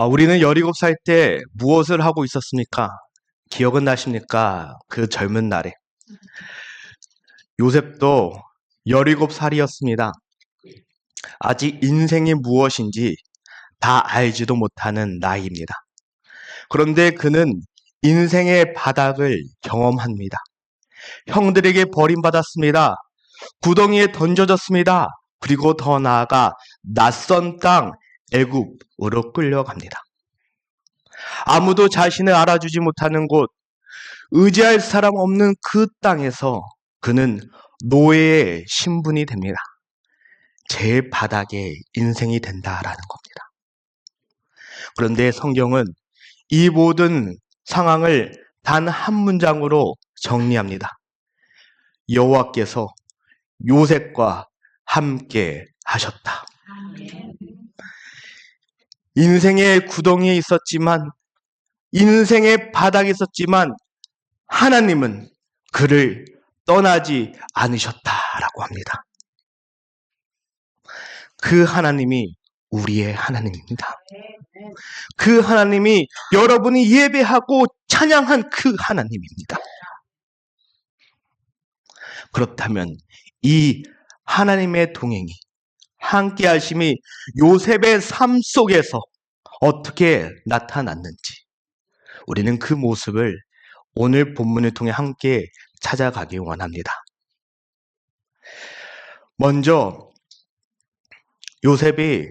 우리는 17살 때 무엇을 하고 있었습니까? 기억은 나십니까? 그 젊은 날에. 요셉도 17살이었습니다. 아직 인생이 무엇인지 다 알지도 못하는 나이입니다. 그런데 그는 인생의 바닥을 경험합니다. 형들에게 버림받았습니다. 구덩이에 던져졌습니다. 그리고 더 나아가 낯선 땅 애굽으로 끌려갑니다. 아무도 자신을 알아주지 못하는 곳, 의지할 사람 없는 그 땅에서 그는 노예의 신분이 됩니다. 제일 바닥의 인생이 된다라는 겁니다. 그런데 성경은 이 모든 상황을 단 한 문장으로 정리합니다. 여호와께서 요셉과 함께 하셨다. 인생의 구덩이에 있었지만, 인생의 바닥에 있었지만 하나님은 그를 떠나지 않으셨다라고 합니다. 그 하나님이 우리의 하나님입니다. 그 하나님이 여러분이 예배하고 찬양한 그 하나님입니다. 그렇다면 이 하나님의 동행이, 함께 하심이 요셉의 삶 속에서 어떻게 나타났는지 우리는 그 모습을 오늘 본문을 통해 함께 찾아가기 원합니다. 먼저 요셉이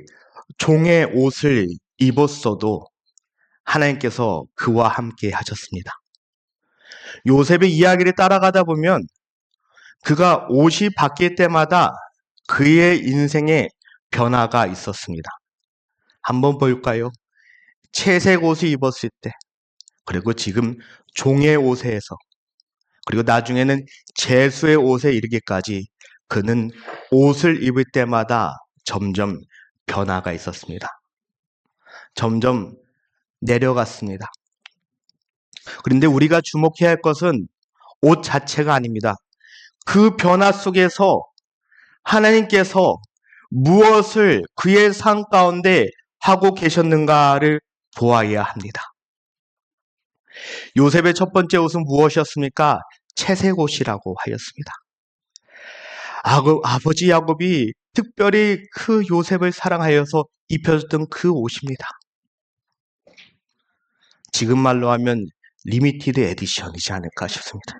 종의 옷을 입었어도 하나님께서 그와 함께 하셨습니다. 요셉의 이야기를 따라가다 보면 그가 옷이 바뀔 때마다 그의 인생에 변화가 있었습니다. 한번 볼까요? 채색 옷을 입었을 때, 그리고 지금 종의 옷에서, 그리고 나중에는 제수의 옷에 이르기까지 그는 옷을 입을 때마다 점점 변화가 있었습니다. 점점 내려갔습니다. 그런데 우리가 주목해야 할 것은 옷 자체가 아닙니다. 그 변화 속에서 하나님께서 무엇을 그의 삶 가운데 하고 계셨는가를 보아야 합니다. 요셉의 첫 번째 옷은 무엇이었습니까? 채색 옷이라고 하였습니다. 아버지 야곱이 특별히 그 요셉을 사랑하여서 입혀줬던 그 옷입니다. 지금 말로 하면 리미티드 에디션이지 않을까 싶습니다.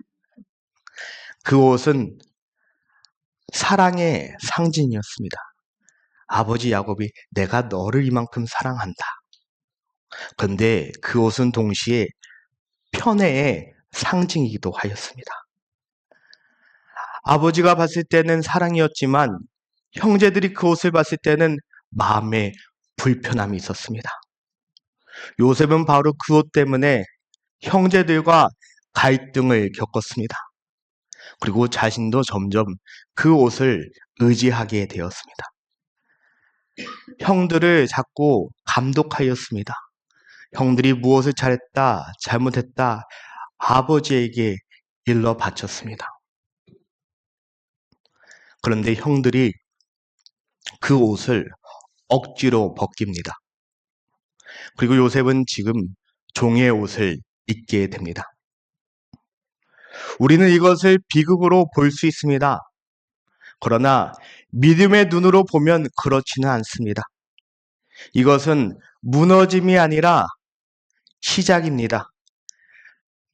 그 옷은 사랑의 상징이었습니다. 아버지 야곱이 내가 너를 이만큼 사랑한다. 그런데 그 옷은 동시에 편애의 상징이기도 하였습니다. 아버지가 봤을 때는 사랑이었지만 형제들이 그 옷을 봤을 때는 마음에 불편함이 있었습니다. 요셉은 바로 그 옷 때문에 형제들과 갈등을 겪었습니다. 그리고 자신도 점점 그 옷을 의지하게 되었습니다. 형들을 자꾸 감독하였습니다. 형들이 무엇을 잘했다, 잘못했다 아버지에게 일러 바쳤습니다. 그런데 형들이 그 옷을 억지로 벗깁니다. 그리고 요셉은 지금 종의 옷을 입게 됩니다. 우리는 이것을 비극으로 볼 수 있습니다. 그러나 믿음의 눈으로 보면 그렇지는 않습니다. 이것은 무너짐이 아니라 시작입니다.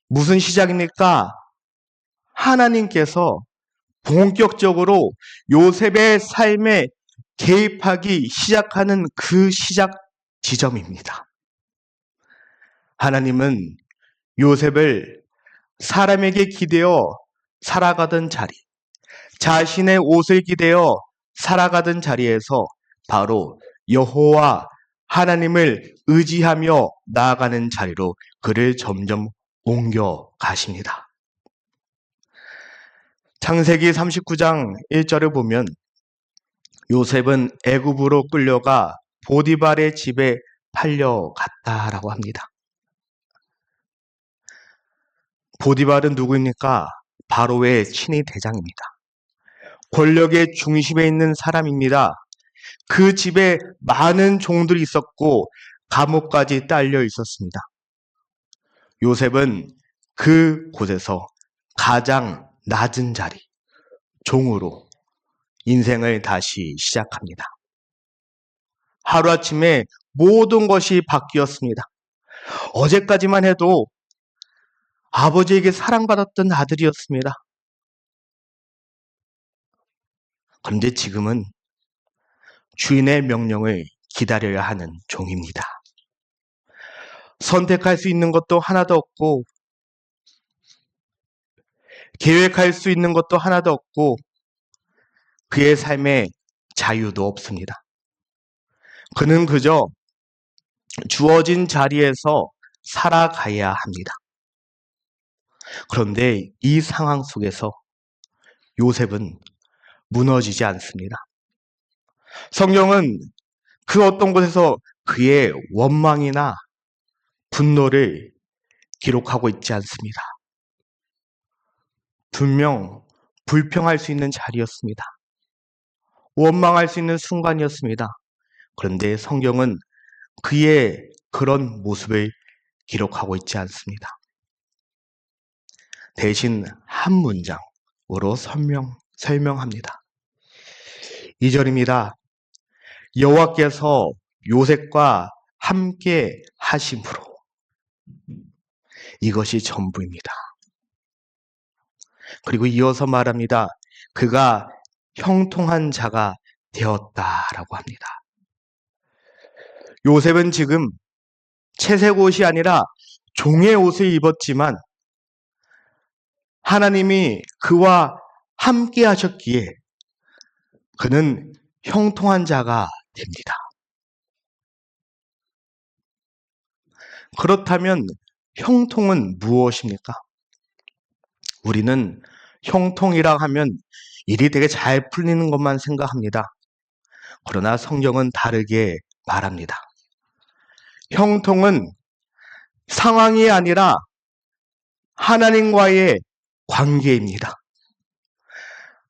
무슨 시작입니까? 하나님께서 본격적으로 요셉의 삶에 개입하기 시작하는 그 시작 지점입니다. 하나님은 요셉을 사람에게 기대어 살아가던 자리, 자신의 옷을 기대어 살아가던 자리에서 바로 여호와 하나님을 의지하며 나아가는 자리로 그를 점점 옮겨 가십니다. 창세기 39장 1절을 보면 요셉은 애굽으로 끌려가 보디발의 집에 팔려갔다라고 합니다. 보디발은 누구입니까? 바로의 친위 대장입니다. 권력의 중심에 있는 사람입니다. 그 집에 많은 종들이 있었고 감옥까지 딸려 있었습니다. 요셉은 그 곳에서 가장 낮은 자리, 종으로 인생을 다시 시작합니다. 하루아침에 모든 것이 바뀌었습니다. 어제까지만 해도 아버지에게 사랑받았던 아들이었습니다. 그런데 지금은 주인의 명령을 기다려야 하는 종입니다. 선택할 수 있는 것도 하나도 없고, 계획할 수 있는 것도 하나도 없고, 그의 삶에 자유도 없습니다. 그는 그저 주어진 자리에서 살아가야 합니다. 그런데 이 상황 속에서 요셉은 무너지지 않습니다. 성경은 그 어떤 곳에서 그의 원망이나 분노를 기록하고 있지 않습니다. 분명 불평할 수 있는 자리였습니다. 원망할 수 있는 순간이었습니다. 그런데 성경은 그의 그런 모습을 기록하고 있지 않습니다. 대신 한 문장으로 설명합니다. 2절입니다. 여호와께서 요셉과 함께 하심으로. 이것이 전부입니다. 그리고 이어서 말합니다. 그가 형통한 자가 되었다라고 합니다. 요셉은 지금 채색 옷이 아니라 종의 옷을 입었지만 하나님이 그와 함께 하셨기에 그는 형통한 자가 됩니다. 그렇다면 형통은 무엇입니까? 우리는 형통이라 하면 일이 되게 잘 풀리는 것만 생각합니다. 그러나 성경은 다르게 말합니다. 형통은 상황이 아니라 하나님과의 관계입니다.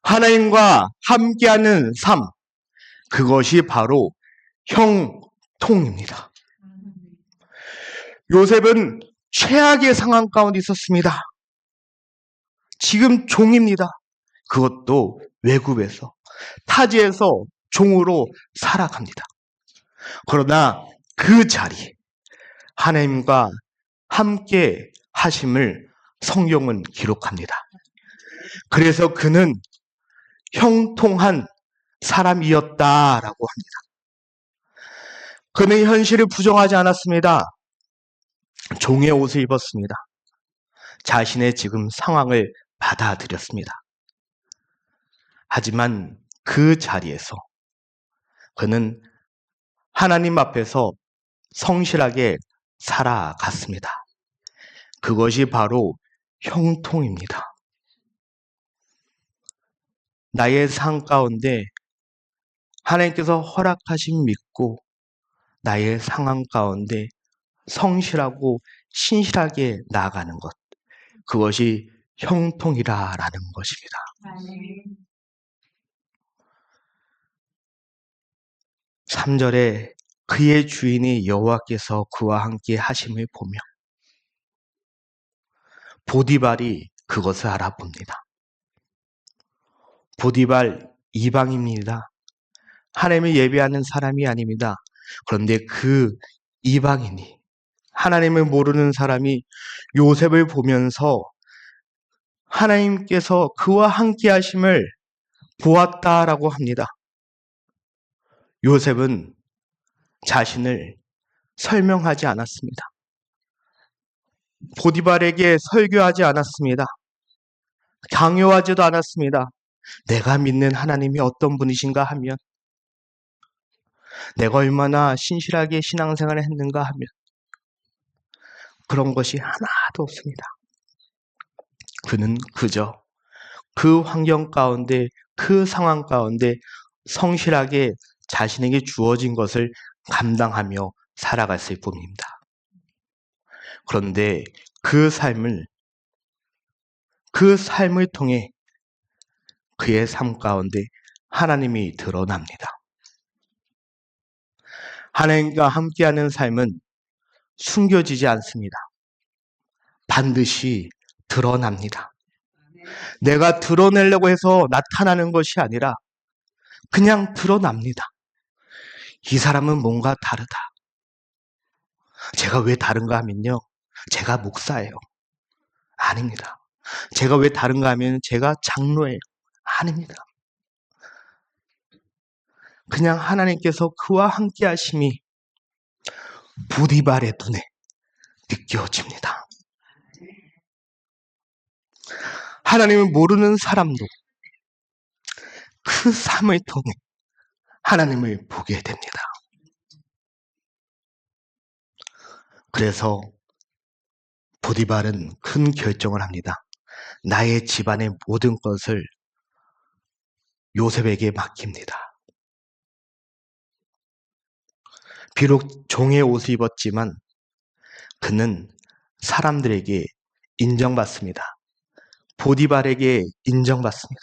하나님과 함께하는 삶, 그것이 바로 형통입니다. 요셉은 최악의 상황 가운데 있었습니다. 지금 종입니다. 그것도 외국에서, 타지에서 종으로 살아갑니다. 그러나 그 자리, 하나님과 함께 하심을 성경은 기록합니다. 그래서 그는 형통한 사람이었다라고 합니다. 그는 현실을 부정하지 않았습니다. 종의 옷을 입었습니다. 자신의 지금 상황을 받아들였습니다. 하지만 그 자리에서 그는 하나님 앞에서 성실하게 살아갔습니다. 그것이 바로 형통입니다. 나의 삶 가운데 하나님께서 허락하신 믿고 나의 상황 가운데 성실하고 신실하게 나아가는 것, 그것이 형통이라는 것입니다. 3절에 그의 주인이 여호와께서 그와 함께 하심을 보며 보디발이 그것을 알아봅니다. 보디발 이방인입니다. 하나님을 예배하는 사람이 아닙니다. 그런데 그 이방인이, 하나님을 모르는 사람이 요셉을 보면서 하나님께서 그와 함께 하심을 보았다라고 합니다. 요셉은 자신을 설명하지 않았습니다. 보디발에게 설교하지 않았습니다. 강요하지도 않았습니다. 내가 믿는 하나님이 어떤 분이신가 하면, 내가 얼마나 신실하게 신앙생활을 했는가 하면, 그런 것이 하나도 없습니다. 그는 그저 그 환경 가운데, 그 상황 가운데 성실하게 자신에게 주어진 것을 감당하며 살아갔을 뿐입니다. 그런데 그 삶을 통해 그의 삶 가운데 하나님이 드러납니다. 하나님과 함께하는 삶은 숨겨지지 않습니다. 반드시 드러납니다. 내가 드러내려고 해서 나타나는 것이 아니라 그냥 드러납니다. 이 사람은 뭔가 다르다. 제가 왜 다른가 하면요. 제가 목사예요. 아닙니다. 제가 왜 다른가 하면 제가 장로예요. 아닙니다. 그냥 하나님께서 그와 함께 하심이 보디발의 눈에 느껴집니다. 하나님을 모르는 사람도 그 삶을 통해 하나님을 보게 됩니다. 그래서 보디발은 큰 결정을 합니다. 나의 집안의 모든 것을 요셉에게 맡깁니다. 비록 종의 옷을 입었지만 그는 사람들에게 인정받습니다. 보디발에게 인정받습니다.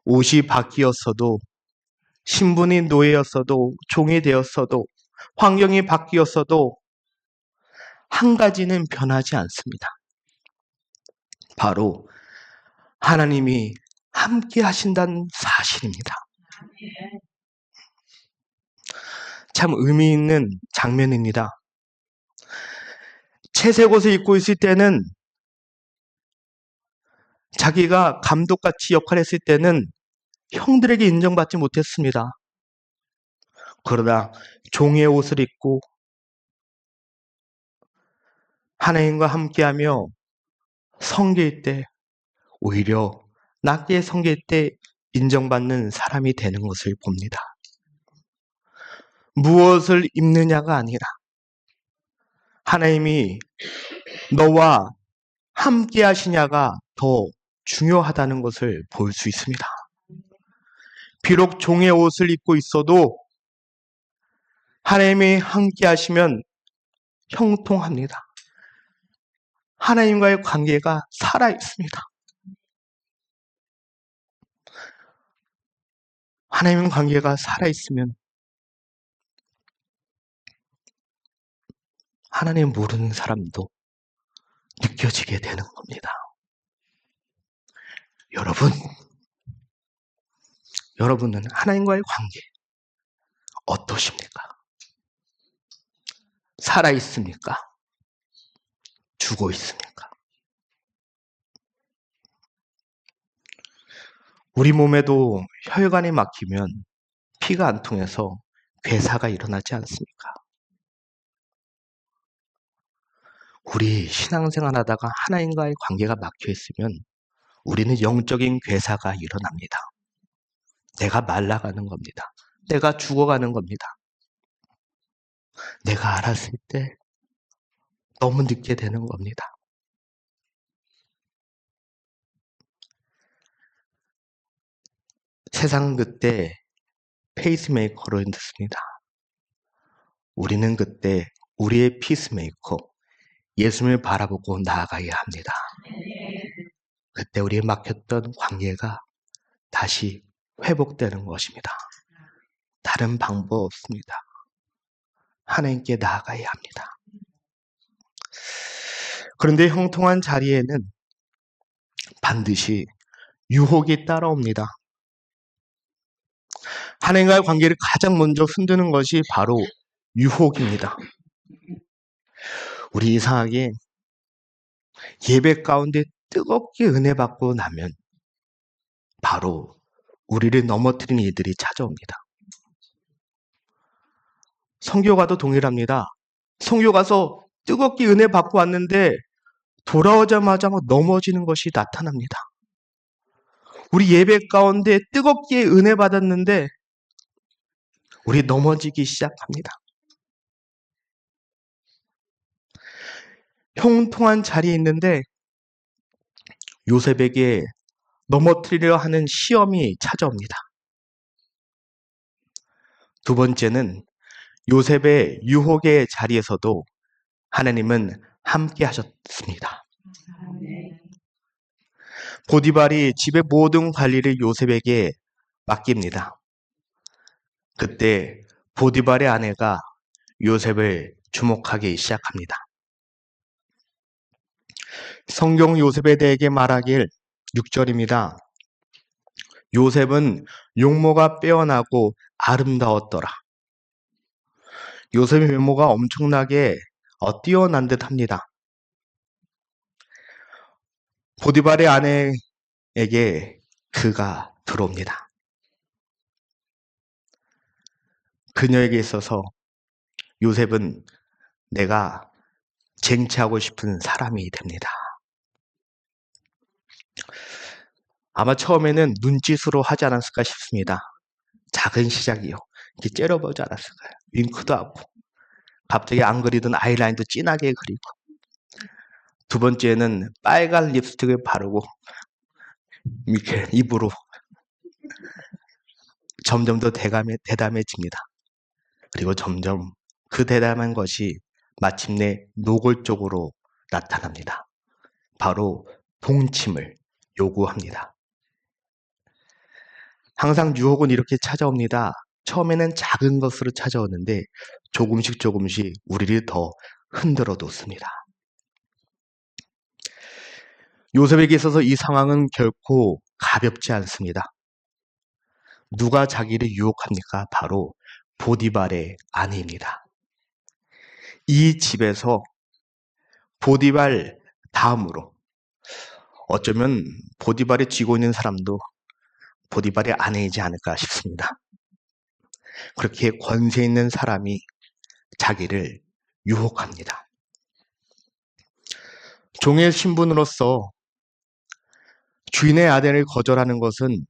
옷이 바뀌었어도, 신분이 노예였어도, 종이 되었어도, 환경이 바뀌었어도 한 가지는 변하지 않습니다. 바로 하나님이 함께 하신다는 사실입니다. 참 의미 있는 장면입니다. 채색 옷을 입고 있을 때는, 자기가 감독같이 역할을 했을 때는 형들에게 인정받지 못했습니다. 그러나 종의 옷을 입고 하나님과 함께하며 섬길 때, 오히려 낮게 섬길 때 인정받는 사람이 되는 것을 봅니다. 무엇을 입느냐가 아니라 하나님이 너와 함께 하시냐가 더 중요하다는 것을 볼 수 있습니다. 비록 종의 옷을 입고 있어도 하나님이 함께 하시면 형통합니다. 하나님과의 관계가 살아있습니다. 하나님의 관계가 살아있으면 하나님 모르는 사람도 느껴지게 되는 겁니다. 여러분은 하나님과의 관계 어떠십니까? 살아있습니까? 죽어 있습니까? 우리 몸에도 혈관이 막히면 피가 안 통해서 괴사가 일어나지 않습니까? 우리 신앙생활 하다가 하나님과의 관계가 막혀 있으면 우리는 영적인 괴사가 일어납니다. 내가 말라가는 겁니다. 내가 죽어가는 겁니다. 내가 알았을 때 너무 늦게 되는 겁니다. 세상은 그때 페이스메이커로 듣습니다. 우리는 그때 우리의 피스메이커, 예수님을 바라보고 나아가야 합니다. 그때 우리의 막혔던 관계가 다시 회복되는 것입니다. 다른 방법 없습니다. 하나님께 나아가야 합니다. 그런데 형통한 자리에는 반드시 유혹이 따라옵니다. 하나님과의 관계를 가장 먼저 흔드는 것이 바로 유혹입니다. 우리 이상하게 예배 가운데 뜨겁게 은혜 받고 나면 바로 우리를 넘어뜨리는 이들이 찾아옵니다. 선교가도 동일합니다. 선교 가서 뜨겁게 은혜 받고 왔는데 돌아오자마자 넘어지는 것이 나타납니다. 우리 예배 가운데 뜨겁게 은혜 받았는데 우리 넘어지기 시작합니다. 형통한 자리에 있는데 요셉에게 넘어뜨리려 하는 시험이 찾아옵니다. 두 번째는 요셉의 유혹의 자리에서도 하나님은 함께 하셨습니다. 보디발이 집의 모든 관리를 요셉에게 맡깁니다. 그때 보디발의 아내가 요셉을 주목하기 시작합니다. 성경 요셉에 대해 말하길 6절입니다. 요셉은 용모가 빼어나고 아름다웠더라. 요셉의 외모가 엄청나게 뛰어난 듯합니다. 보디발의 아내에게 그가 들어옵니다. 그녀에게 있어서 요셉은 내가 쟁취하고 싶은 사람이 됩니다. 아마 처음에는 눈짓으로 하지 않았을까 싶습니다. 작은 시작이요. 이렇게 째려보지 않았을까요? 윙크도 하고 갑자기 안 그리던 아이라인도 진하게 그리고 두 번째는 빨간 립스틱을 바르고 이렇게 입으로 점점 더 대담해집니다. 그리고 점점 그 대담한 것이 마침내 노골적으로 나타납니다. 바로 동침을 요구합니다. 항상 유혹은 이렇게 찾아옵니다. 처음에는 작은 것으로 찾아오는데 조금씩 우리를 더 흔들어 놓습니다. 요셉에게 있어서 이 상황은 결코 가볍지 않습니다. 누가 자기를 유혹합니까? 바로 보디발의 아내입니다. 이 집에서 보디발 다음으로 어쩌면 보디발에 쥐고 있는 사람도 보디발의 아내이지 않을까 싶습니다. 그렇게 권세 있는 사람이 자기를 유혹합니다. 종의 신분으로서 주인의 아내를 거절하는 것은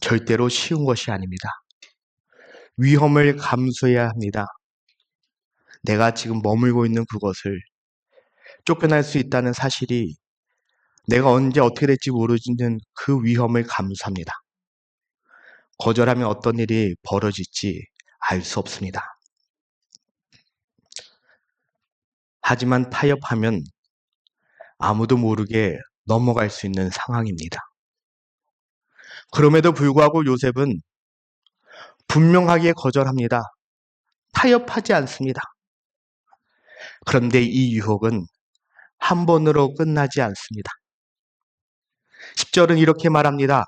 절대로 쉬운 것이 아닙니다. 위험을 감수해야 합니다. 내가 지금 머물고 있는 그것을 쫓겨날 수 있다는 사실이 내가 언제 어떻게 될지 모르는 그 위험을 감수합니다. 거절하면 어떤 일이 벌어질지 알 수 없습니다. 하지만 타협하면 아무도 모르게 넘어갈 수 있는 상황입니다. 그럼에도 불구하고 요셉은 분명하게 거절합니다. 타협하지 않습니다. 그런데 이 유혹은 한 번으로 끝나지 않습니다. 10절은 이렇게 말합니다.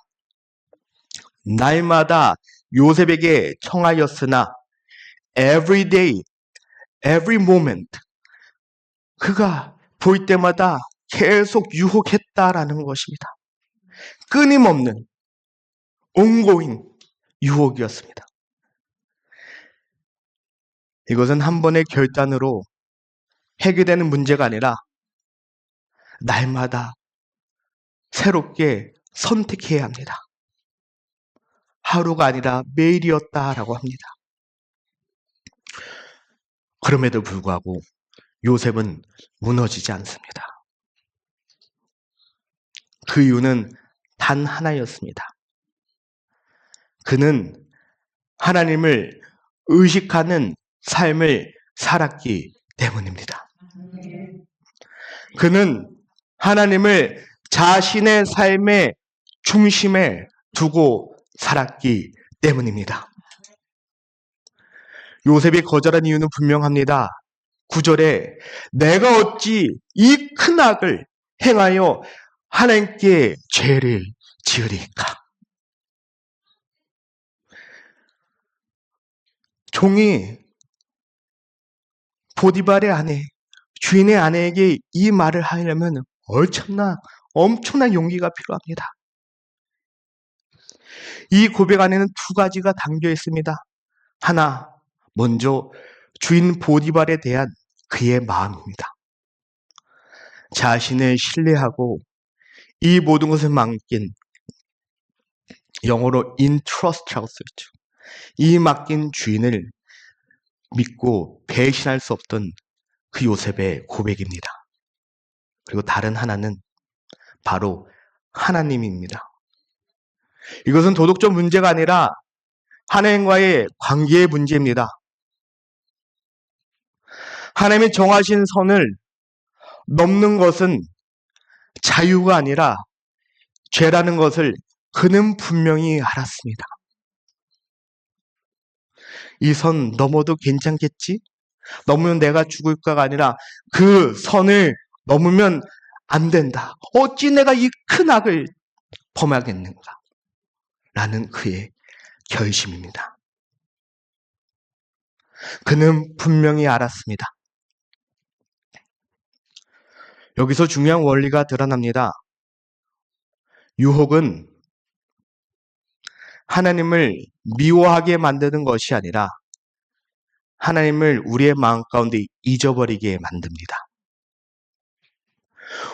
날마다 요셉에게 청하였으나 every day, every moment 그가 볼 때마다 계속 유혹했다라는 것입니다. 끊임없는 ongoing 유혹이었습니다. 이것은 한 번의 결단으로 해결되는 문제가 아니라 날마다 새롭게 선택해야 합니다. 하루가 아니라 매일이었다라고 합니다. 그럼에도 불구하고 요셉은 무너지지 않습니다. 그 이유는 단 하나였습니다. 그는 하나님을 의식하는 삶을 살았기 때문입니다. 그는 하나님을 자신의 삶의 중심에 두고 살았기 때문입니다. 요셉이 거절한 이유는 분명합니다. 9절에 내가 어찌 이 큰 악을 행하여 하나님께 죄를 지으리까? 종이 보디발의 아내, 주인의 아내에게 이 말을 하려면 엄청난 용기가 필요합니다. 이 고백 안에는 두 가지가 담겨 있습니다. 하나, 먼저 주인 보디발에 대한 그의 마음입니다. 자신을 신뢰하고 이 모든 것을 맡긴, 영어로 entrust라고 쓰죠. 이 맡긴 주인을 믿고 배신할 수 없던 그 요셉의 고백입니다. 그리고 다른 하나는 바로 하나님입니다. 이것은 도덕적 문제가 아니라 하나님과의 관계의 문제입니다. 하나님이 정하신 선을 넘는 것은 자유가 아니라 죄라는 것을 그는 분명히 알았습니다. 이 선 넘어도 괜찮겠지? 넘으면 내가 죽을까가 아니라 그 선을 넘으면 안 된다. 어찌 내가 이 큰 악을 범하겠는가? 라는 그의 결심입니다. 그는 분명히 알았습니다. 여기서 중요한 원리가 드러납니다. 유혹은 하나님을 미워하게 만드는 것이 아니라 하나님을 우리의 마음 가운데 잊어버리게 만듭니다.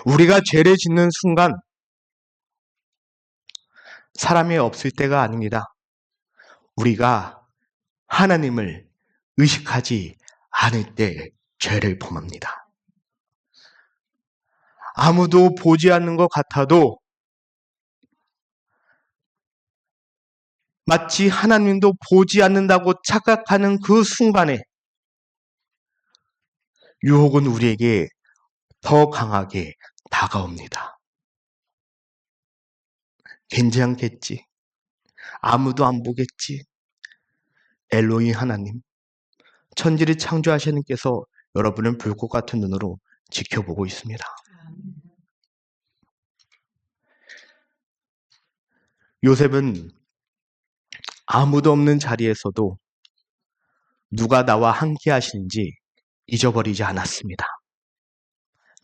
우리가 죄를 짓는 순간 사람이 없을 때가 아닙니다. 우리가 하나님을 의식하지 않을 때 죄를 범합니다. 아무도 보지 않는 것 같아도 마치 하나님도 보지 않는다고 착각하는 그 순간에 유혹은 우리에게 더 강하게 다가옵니다. 괜찮겠지. 아무도 안 보겠지. 엘로히 하나님, 천지를 창조하신 분께서 여러분을 불꽃 같은 눈으로 지켜보고 있습니다. 요셉은 아무도 없는 자리에서도 누가 나와 함께 하시는지 잊어버리지 않았습니다.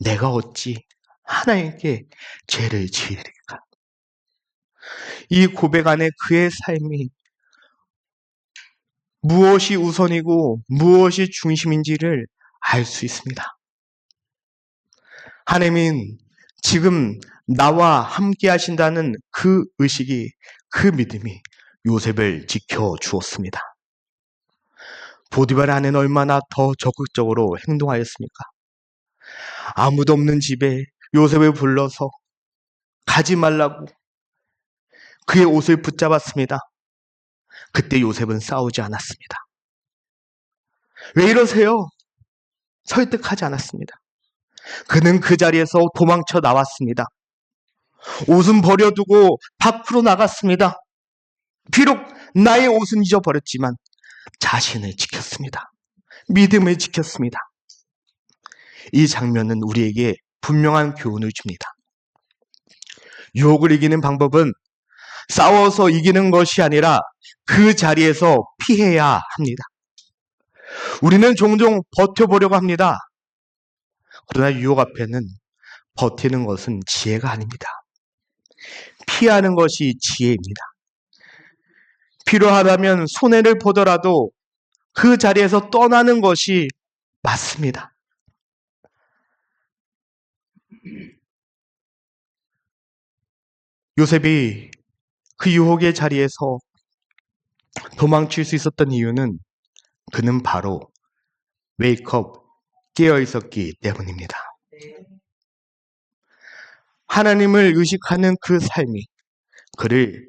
내가 어찌 하나님께 죄를 지으리까? 이 고백 안에 그의 삶이 무엇이 우선이고 무엇이 중심인지를 알 수 있습니다. 하나님은 지금 나와 함께 하신다는 그 의식이, 그 믿음이 요셉을 지켜주었습니다. 보디발 아내는 얼마나 더 적극적으로 행동하였습니까? 아무도 없는 집에 요셉을 불러서 가지 말라고 그의 옷을 붙잡았습니다. 그때 요셉은 싸우지 않았습니다. 왜 이러세요? 설득하지 않았습니다. 그는 그 자리에서 도망쳐 나왔습니다. 옷은 버려두고 밖으로 나갔습니다. 비록 나의 옷은 잊어버렸지만 자신을 지켰습니다. 믿음을 지켰습니다. 이 장면은 우리에게 분명한 교훈을 줍니다. 유혹을 이기는 방법은 싸워서 이기는 것이 아니라 그 자리에서 피해야 합니다. 우리는 종종 버텨보려고 합니다. 그러나 유혹 앞에는 버티는 것은 지혜가 아닙니다. 피하는 것이 지혜입니다. 필요하다면 손해를 보더라도 그 자리에서 떠나는 것이 맞습니다. 요셉이 그 유혹의 자리에서 도망칠 수 있었던 이유는 그는 바로 웨이크업, 깨어 있었기 때문입니다. 하나님을 의식하는 그 삶이 그를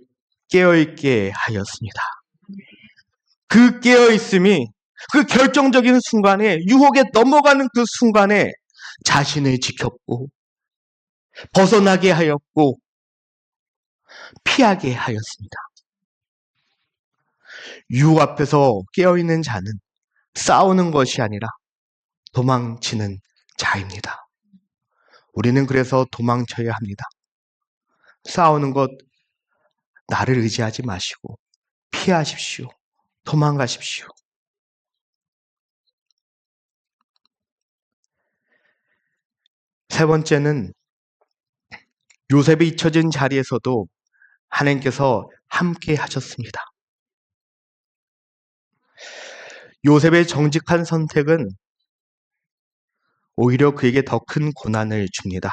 깨어있게 하였습니다. 그 깨어있음이 그 결정적인 순간에, 유혹에 넘어가는 그 순간에 자신을 지켰고 벗어나게 하였고 피하게 하였습니다. 유혹 앞에서 깨어있는 자는 싸우는 것이 아니라 도망치는 자입니다. 우리는 그래서 도망쳐야 합니다. 싸우는 것 나를 의지하지 마시고 피하십시오. 도망가십시오. 세 번째는 요셉이 잊혀진 자리에서도 하나님께서 함께 하셨습니다. 요셉의 정직한 선택은 오히려 그에게 더 큰 고난을 줍니다.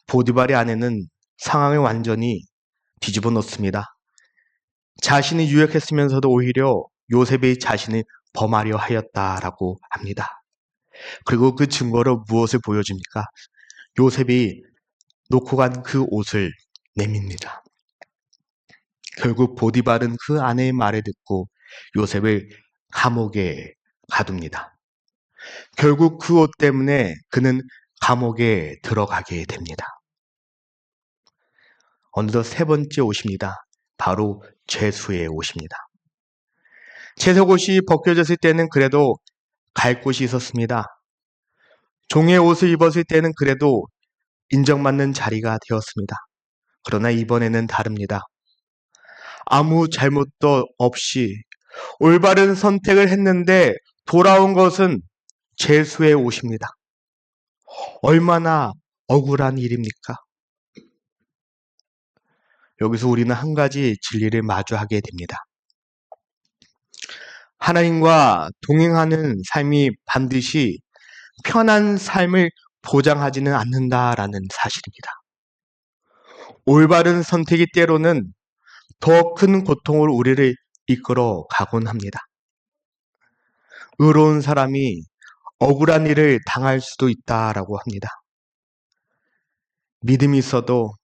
보디발의 아내는 상황을 완전히 뒤집어 놓습니다. 자신이 유혹했으면서도 오히려 요셉이 자신을 범하려 하였다라고 합니다. 그리고 그 증거로 무엇을 보여줍니까? 요셉이 놓고 간 그 옷을 내밉니다. 결국 보디발은 그 아내의 말을 듣고 요셉을 감옥에 가둡니다. 결국 그 옷 때문에 그는 감옥에 들어가게 됩니다. 어느덧 세 번째 옷입니다. 바로 죄수의 옷입니다. 채색옷이 벗겨졌을 때는 그래도 갈 곳이 있었습니다. 종의 옷을 입었을 때는 그래도 인정받는 자리가 되었습니다. 그러나 이번에는 다릅니다. 아무 잘못도 없이 올바른 선택을 했는데 돌아온 것은 죄수의 옷입니다. 얼마나 억울한 일입니까? 여기서 우리는 한 가지 진리를 마주하게 됩니다. 하나님과 동행하는 삶이 반드시 편한 삶을 보장하지는 않는다라는 사실입니다. 올바른 선택이 때로는 더 큰 고통으로 우리를 이끌어 가곤 합니다. 의로운 사람이 억울한 일을 당할 수도 있다라고 합니다. 믿음이 있어도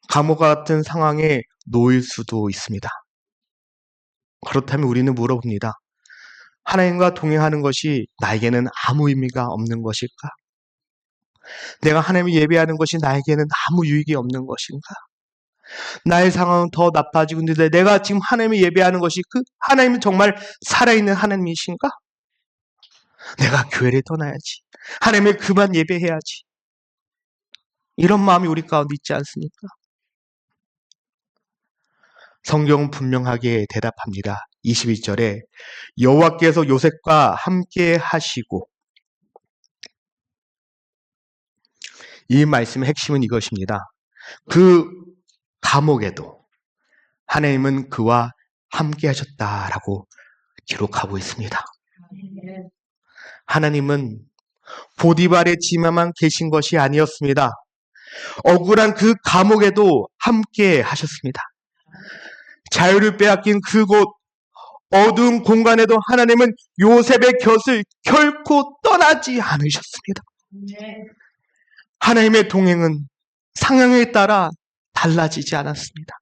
감옥과 같은 상황에 놓일 수도 있습니다. 그렇다면 우리는 물어봅니다. 하나님과 동행하는 것이 나에게는 아무 의미가 없는 것일까? 내가 하나님을 예배하는 것이 나에게는 아무 유익이 없는 것인가? 나의 상황은 더 나빠지고 있는데 내가 지금 하나님을 예배하는 것이 그 하나님은 정말 살아있는 하나님이신가? 내가 교회를 떠나야지. 하나님을 그만 예배해야지. 이런 마음이 우리 가운데 있지 않습니까? 성경은 분명하게 대답합니다. 22절에 여호와께서 요셉과 함께 하시고, 이 말씀의 핵심은 이것입니다. 그 감옥에도 하나님은 그와 함께 하셨다라고 기록하고 있습니다. 하나님은 보디발의 집에만 계신 것이 아니었습니다. 억울한 그 감옥에도 함께 하셨습니다. 자유를 빼앗긴 그곳 어두운 공간에도 하나님은 요셉의 곁을 결코 떠나지 않으셨습니다. 하나님의 동행은 상황에 따라 달라지지 않았습니다.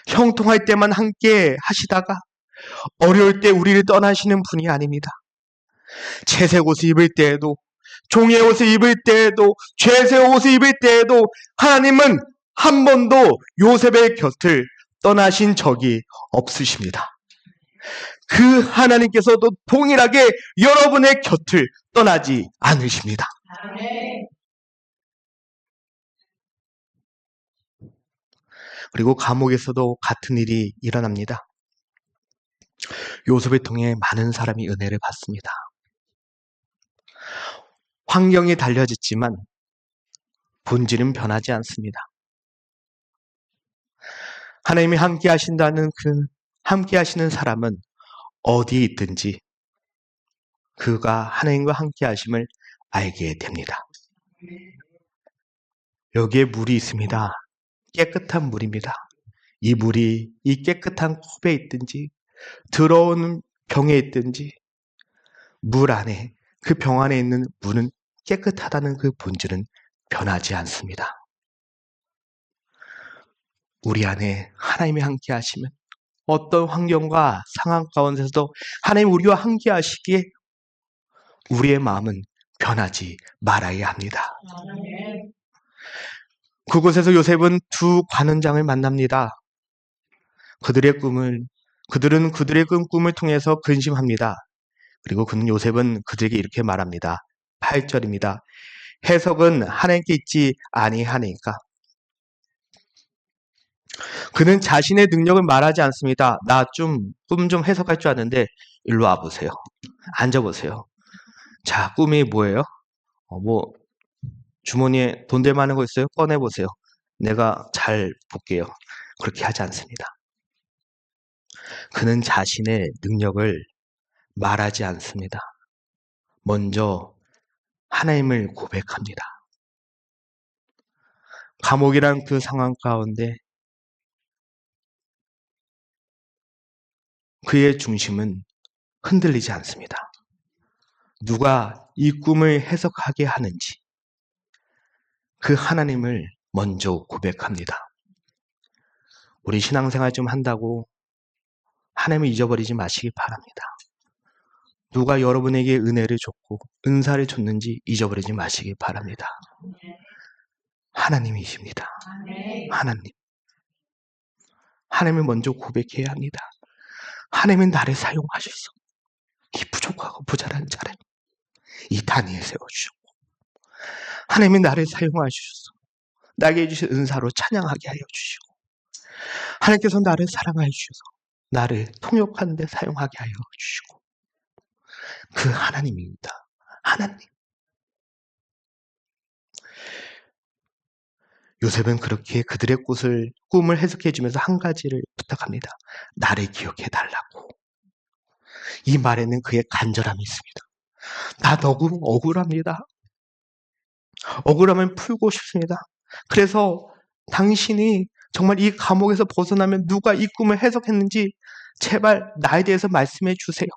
형통할 때만 함께 하시다가 어려울 때 우리를 떠나시는 분이 아닙니다. 채색 옷을 입을 때에도, 종의 옷을 입을 때에도, 죄색 옷을 입을 때에도 하나님은 한 번도 요셉의 곁을 떠나신 적이 없으십니다. 그 하나님께서도 동일하게 여러분의 곁을 떠나지 않으십니다. 그리고 감옥에서도 같은 일이 일어납니다. 요셉을 통해 많은 사람이 은혜를 받습니다. 환경이 달라졌지만 본질은 변하지 않습니다. 하나님이 함께 하신다는 그 함께 하시는 사람은 어디에 있든지 그가 하나님과 함께 하심을 알게 됩니다. 여기에 물이 있습니다. 깨끗한 물입니다. 이 물이 이 깨끗한 컵에 있든지 더러운 병에 있든지 물 안에 그 병 안에 있는 물은 깨끗하다는 그 본질은 변하지 않습니다. 우리 안에 하나님이 함께 하시면 어떤 환경과 상황 가운데서도 하나님 우리와 함께 하시기에 우리의 마음은 변하지 말아야 합니다. 그곳에서 요셉은 두 관원장을 만납니다. 그들은 그들의 꿈을 통해서 근심합니다. 그리고 요셉은 그들에게 이렇게 말합니다. 8절입니다. 해석은 하나님께 있지 아니하니까. 그는 자신의 능력을 말하지 않습니다. 나 꿈 좀 해석할 줄 아는데 일로 와보세요. 앉아보세요. 자, 꿈이 뭐예요? 주머니에 돈 될 만한 거 있어요? 꺼내보세요. 내가 잘 볼게요. 그렇게 하지 않습니다. 그는 자신의 능력을 말하지 않습니다. 먼저 하나님을 고백합니다. 감옥이란 그 상황 가운데 그의 중심은 흔들리지 않습니다. 누가 이 꿈을 해석하게 하는지 그 하나님을 먼저 고백합니다. 우리 신앙생활 좀 한다고 하나님을 잊어버리지 마시기 바랍니다. 누가 여러분에게 은혜를 줬고 은사를 줬는지 잊어버리지 마시기 바랍니다. 하나님이십니다. 하나님. 하나님을 먼저 고백해야 합니다. 하나님이 나를 사용하셔서 이 부족하고 부자란 자를 이 단위에 세워주셨고, 하나님이 나를 사용하셔서 나에게 주신 은사로 찬양하게 하여 주시고, 하나님께서 나를 사랑하여 주셔서 나를 통역하는 데 사용하게 하여 주시고, 그 하나님입니다. 하나님. 요셉은 그렇게 그들의 꿈을 해석해 주면서 한 가지를 부탁합니다. 나를 기억해 달라고. 이 말에는 그의 간절함이 있습니다. 나 너무 억울합니다. 억울함을 풀고 싶습니다. 그래서 당신이 정말 이 감옥에서 벗어나면 누가 이 꿈을 해석했는지 제발 나에 대해서 말씀해 주세요.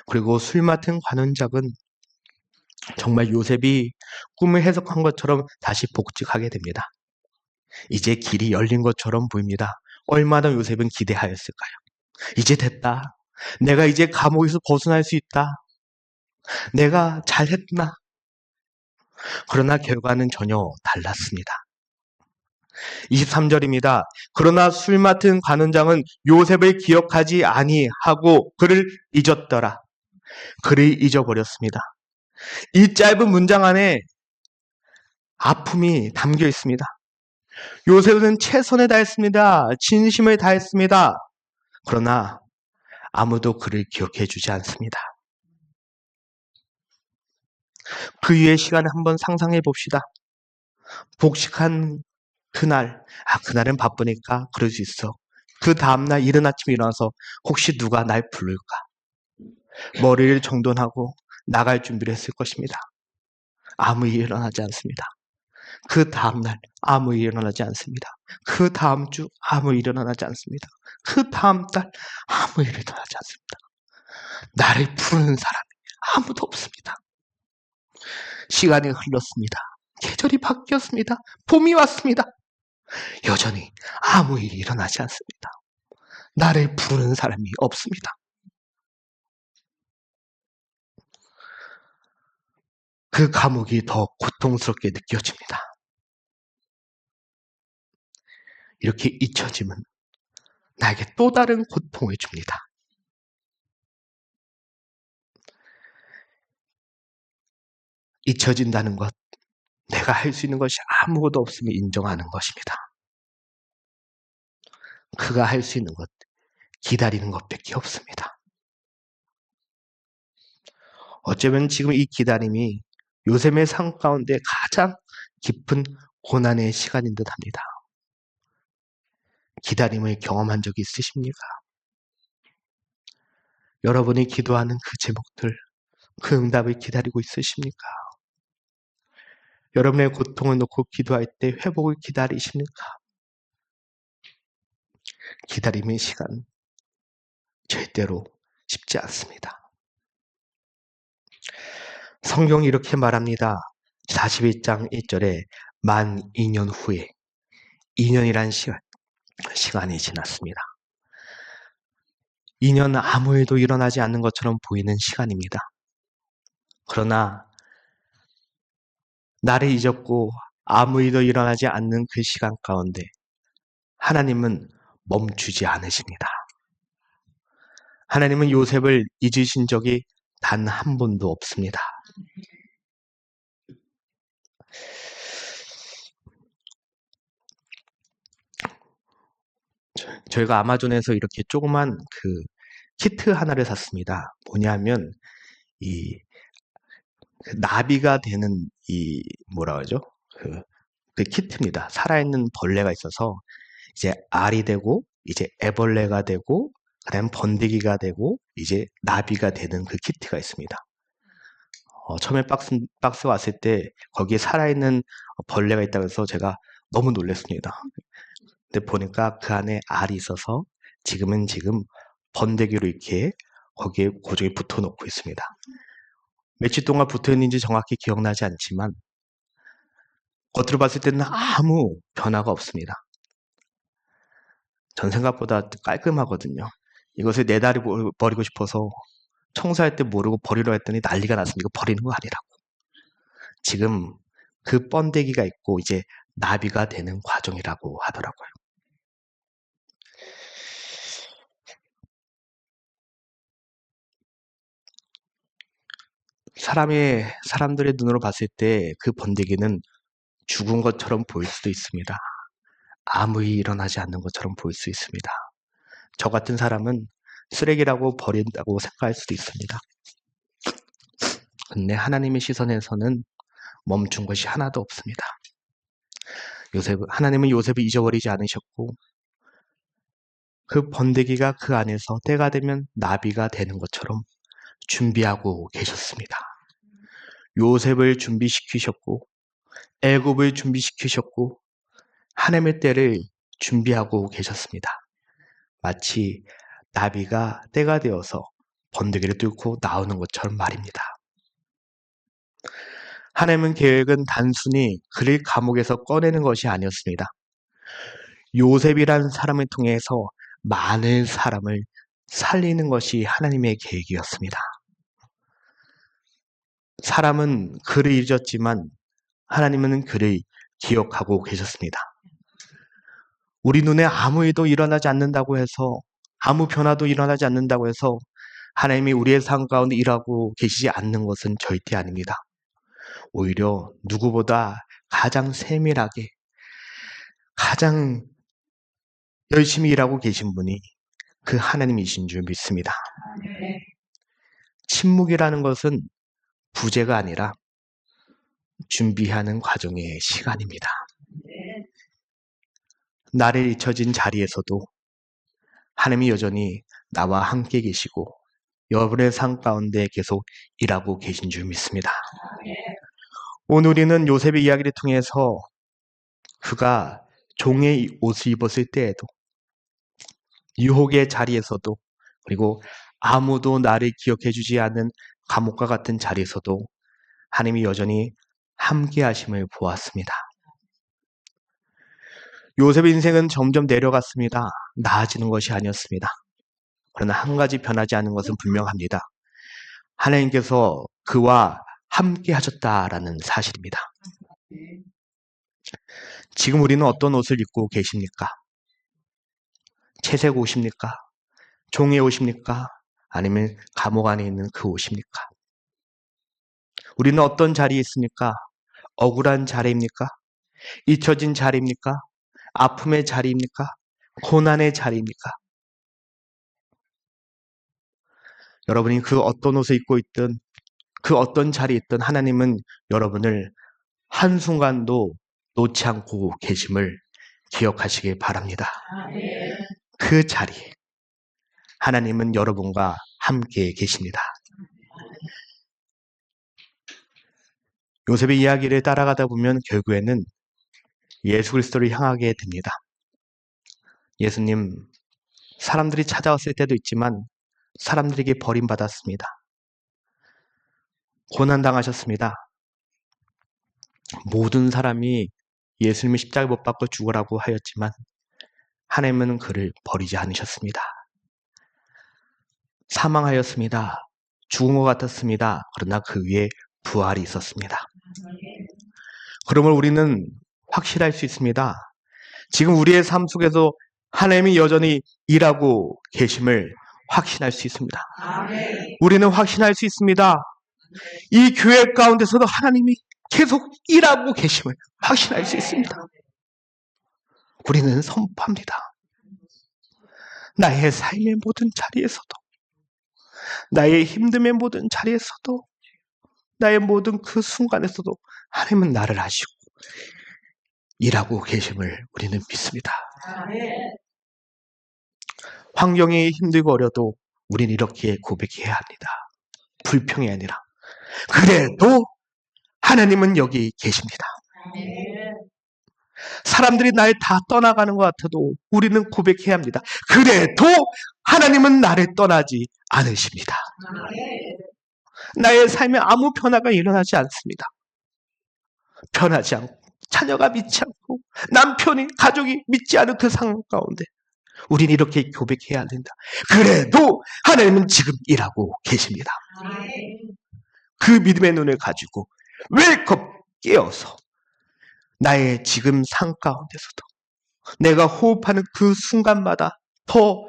그리고 술 맡은 관원장은 정말 요셉이 꿈을 해석한 것처럼 다시 복직하게 됩니다. 이제 길이 열린 것처럼 보입니다. 얼마나 요셉은 기대하였을까요? 이제 됐다. 내가 이제 감옥에서 벗어날 수 있다. 내가 잘했구나. 그러나 결과는 전혀 달랐습니다. 23절입니다. 그러나 술 맡은 관원장은 요셉을 기억하지 아니하고 그를 잊었더라. 그를 잊어버렸습니다. 이 짧은 문장 안에 아픔이 담겨 있습니다. 요셉은 최선을 다했습니다. 진심을 다했습니다. 그러나 아무도 그를 기억해 주지 않습니다. 그 이후의 시간을 한번 상상해 봅시다. 복식한 그날, 그날은 바쁘니까 그럴 수 있어. 그 다음날 이른 아침에 일어나서 혹시 누가 날 부를까? 머리를 정돈하고 나갈 준비를 했을 것입니다. 아무 일이 일어나지 않습니다. 그 다음날 아무 일이 일어나지 않습니다. 그 다음 주 아무 일이 일어나지 않습니다. 그 다음 달 아무 일이 일어나지 않습니다. 나를 부르는 사람이 아무도 없습니다. 시간이 흘렀습니다. 계절이 바뀌었습니다. 봄이 왔습니다. 여전히 아무 일이 일어나지 않습니다. 나를 부르는 사람이 없습니다. 그 감옥이 더 고통스럽게 느껴집니다. 이렇게 잊혀짐은 나에게 또 다른 고통을 줍니다. 잊혀진다는 것, 내가 할 수 있는 것이 아무것도 없음을 인정하는 것입니다. 그가 할 수 있는 것, 기다리는 것밖에 없습니다. 어쩌면 지금 이 기다림이 요셉의 삶 가운데 가장 깊은 고난의 시간인 듯 합니다. 기다림을 경험한 적이 있으십니까? 여러분이 기도하는 그 제목들, 그 응답을 기다리고 있으십니까? 여러분의 고통을 놓고 기도할 때 회복을 기다리십니까? 기다림의 시간 절대로 쉽지 않습니다. 성경이 이렇게 말합니다. 41장 1절에 만 2년 후에 2년이란 시간이 지났습니다. 2년 아무 일도 일어나지 않는 것처럼 보이는 시간입니다. 그러나 나를 잊었고 아무 일도 일어나지 않는 그 시간 가운데 하나님은 멈추지 않으십니다. 하나님은 요셉을 잊으신 적이 단 한 번도 없습니다. 저희가 아마존에서 이렇게 조그만 그 키트 하나를 샀습니다. 뭐냐면 이 나비가 되는 이 뭐라 그러죠? 그 키트입니다. 살아있는 벌레가 있어서 이제 알이 되고 이제 애벌레가 되고 그다음 번데기가 되고 이제 나비가 되는 그 키트가 있습니다. 처음에 박스 왔을 때 거기에 살아있는 벌레가 있다고 해서 제가 너무 놀랐습니다. 근데 보니까 그 안에 알이 있어서 지금 번데기로 이렇게 거기에 고정이 붙어 놓고 있습니다. 며칠 동안 붙어 있는지 정확히 기억나지 않지만 겉으로 봤을 때는 아무 변화가 없습니다. 전 생각보다 깔끔하거든요. 이것을 내다리 버리고 싶어서 청소할 때 모르고 버리려 했더니 난리가 났습니다. 이거 버리는 거 아니라고. 지금 그 번데기가 있고 이제 나비가 되는 과정이라고 하더라고요. 사람들의 눈으로 봤을 때 그 번데기는 죽은 것처럼 보일 수도 있습니다. 아무 일이 일어나지 않는 것처럼 보일 수 있습니다. 저 같은 사람은 쓰레기라고 버린다고 생각할 수도 있습니다. 근데 하나님의 시선에서는 멈춘 것이 하나도 없습니다. 하나님은 요셉을 잊어버리지 않으셨고 그 번데기가 그 안에서 때가 되면 나비가 되는 것처럼 준비하고 계셨습니다. 요셉을 준비시키셨고 애굽을 준비시키셨고 하나님의 때를 준비하고 계셨습니다. 마치 나비가 때가 되어서 번데기를 뚫고 나오는 것처럼 말입니다. 하나님의 계획은 단순히 그를 감옥에서 꺼내는 것이 아니었습니다. 요셉이라는 사람을 통해서 많은 사람을 살리는 것이 하나님의 계획이었습니다. 사람은 그를 잊었지만 하나님은 그를 기억하고 계셨습니다. 우리 눈에 아무 일도 일어나지 않는다고 해서 아무 변화도 일어나지 않는다고 해서 하나님이 우리의 삶 가운데 일하고 계시지 않는 것은 절대 아닙니다. 오히려 누구보다 가장 세밀하게 가장 열심히 일하고 계신 분이 그 하나님이신 줄 믿습니다. 침묵이라는 것은 부재가 아니라 준비하는 과정의 시간입니다. 나를 잊혀진 자리에서도 하나님이 여전히 나와 함께 계시고 여러분의 삶 가운데 계속 일하고 계신 줄 믿습니다. 오늘 우리는 요셉의 이야기를 통해서 그가 종의 옷을 입었을 때에도 유혹의 자리에서도 그리고 아무도 나를 기억해 주지 않는 감옥과 같은 자리에서도 하나님이 여전히 함께 하심을 보았습니다. 요셉의 인생은 점점 내려갔습니다. 나아지는 것이 아니었습니다. 그러나 한 가지 변하지 않은 것은 분명합니다. 하나님께서 그와 함께 하셨다라는 사실입니다. 지금 우리는 어떤 옷을 입고 계십니까? 채색 옷입니까? 종의 옷입니까? 아니면 감옥 안에 있는 그 옷입니까? 우리는 어떤 자리에 있습니까? 억울한 자리입니까? 잊혀진 자리입니까? 아픔의 자리입니까? 고난의 자리입니까? 여러분이 그 어떤 옷을 입고 있든 그 어떤 자리에 있든 하나님은 여러분을 한순간도 놓지 않고 계심을 기억하시길 바랍니다. 그 자리에 하나님은 여러분과 함께 계십니다. 요셉의 이야기를 따라가다 보면 결국에는 예수 그리스도를 향하게 됩니다. 예수님, 사람들이 찾아왔을 때도 있지만 사람들에게 버림받았습니다. 고난당하셨습니다. 모든 사람이 예수님을 십자가에 못 박고 죽으라고 하였지만 하나님은 그를 버리지 않으셨습니다. 사망하였습니다. 죽은 것 같았습니다. 그러나 그 위에 부활이 있었습니다. 그러면 우리는 확실할 수 있습니다. 지금 우리의 삶 속에서 하나님이 여전히 일하고 계심을 확신할 수 있습니다. 우리는 확신할 수 있습니다. 이 교회 가운데서도 하나님이 계속 일하고 계심을 확신할 수 있습니다. 우리는 선포합니다. 나의 삶의 모든 자리에서도, 나의 힘듦의 모든 자리에서도, 나의 모든 그 순간에서도 하나님은 나를 아시고 일하고 계심을 우리는 믿습니다. 환경이 힘들고 어려도 우리는 이렇게 고백해야 합니다. 불평이 아니라 그래도 하나님은 여기 계십니다. 사람들이 날 다 떠나가는 것 같아도 우리는 고백해야 합니다. 그래도 하나님은 나를 떠나지 않으십니다. 나의 삶에 아무 변화가 일어나지 않습니다. 변하지 않고 자녀가 믿지 않고 남편이 가족이 믿지 않은 그 상황 가운데 우리는 이렇게 고백해야 된다. 그래도 하나님은 지금 일하고 계십니다. 그 믿음의 눈을 가지고 웰컴 깨어서 나의 지금 삶 가운데서도 내가 호흡하는 그 순간마다 더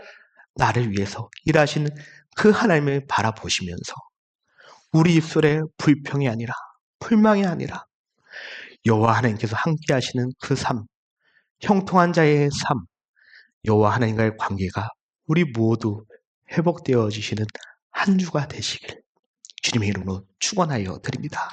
나를 위해서 일하시는 그 하나님을 바라보시면서 우리 입술에 불평이 아니라 불망이 아니라 여호와 하나님께서 함께 하시는 그 삶, 형통한 자의 삶, 여호와 하나님과의 관계가 우리 모두 회복되어지시는 한 주가 되시길 주님의 이름으로 축원하여 드립니다.